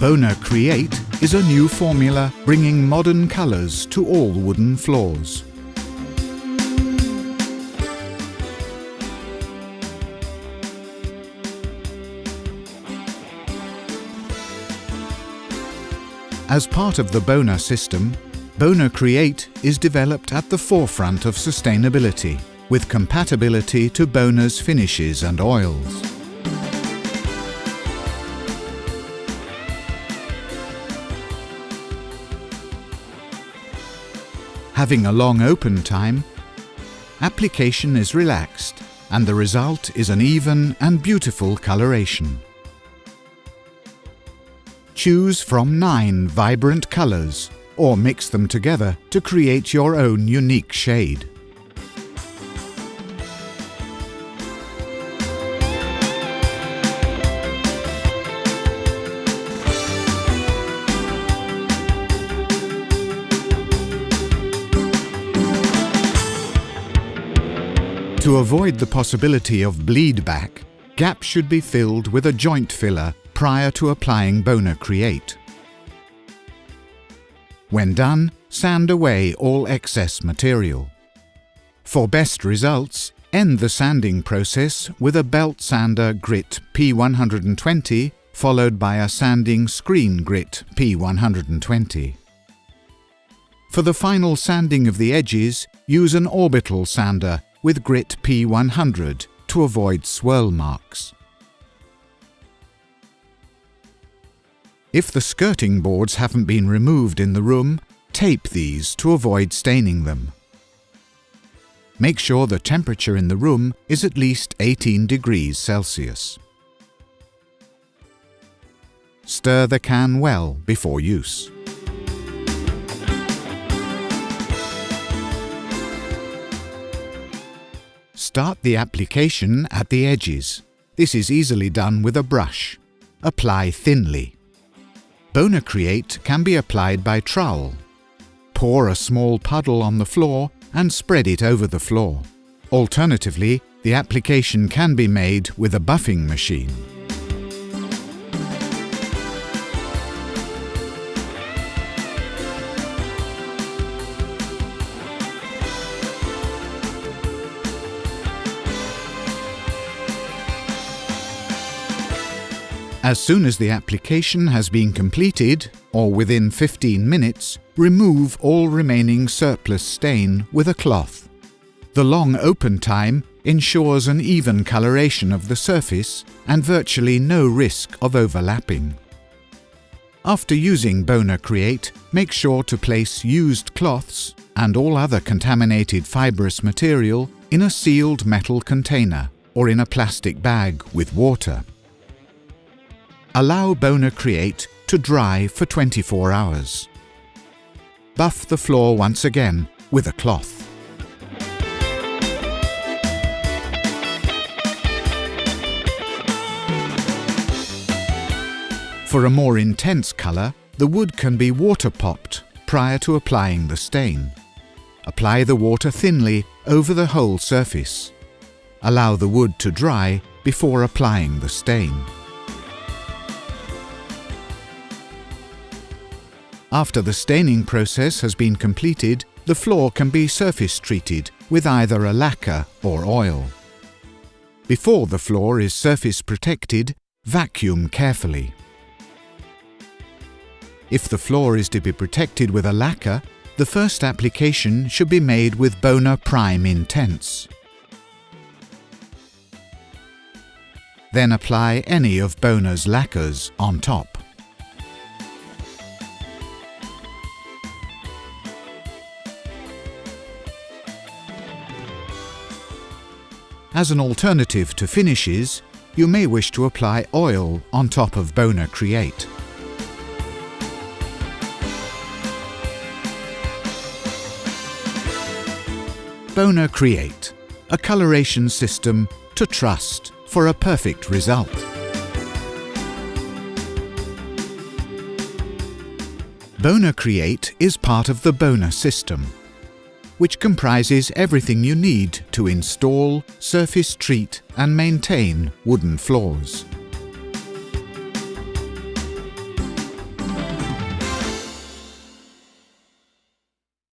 Bona Create is a new formula bringing modern colours to all wooden floors. As part of the Bona system, Bona Create is developed at the forefront of sustainability, with compatibility to Bona's finishes and oils. Having a long open time, application is relaxed and the result is an even and beautiful coloration. Choose from 9 vibrant colours or mix them together to create your own unique shade. To avoid the possibility of bleed back, gaps should be filled with a joint filler prior to applying Bona Create. When done, sand away all excess material. For best results, end the sanding process with a belt sander grit P120 followed by a sanding screen grit P120. For the final sanding of the edges, use an orbital sander with grit P100 to avoid swirl marks. If the skirting boards haven't been removed in the room, tape these to avoid staining them. Make sure the temperature in the room is at least 18 degrees Celsius. Stir the can well before use. Start the application at the edges. This is easily done with a brush. Apply thinly. Bona Create can be applied by trowel. Pour a small puddle on the floor and spread it over the floor. Alternatively, the application can be made with a buffing machine. As soon as the application has been completed, or within 15 minutes, remove all remaining surplus stain with a cloth. The long open time ensures an even coloration of the surface and virtually no risk of overlapping. After using Bona Create, make sure to place used cloths and all other contaminated fibrous material in a sealed metal container or in a plastic bag with water. Allow Bona Create to dry for 24 hours. Buff the floor once again with a cloth. For a more intense colour, the wood can be water popped prior to applying the stain. Apply the water thinly over the whole surface. Allow the wood to dry before applying the stain. After the staining process has been completed, the floor can be surface treated with either a lacquer or oil. Before the floor is surface protected, vacuum carefully. If the floor is to be protected with a lacquer, the first application should be made with Bona Prime Intense. Then apply any of Bona's lacquers on top. As an alternative to finishes, you may wish to apply oil on top of Bona Create. Bona Create, a coloration system to trust for a perfect result. Bona Create is part of the Bona system, which comprises everything you need to install, surface treat and maintain wooden floors.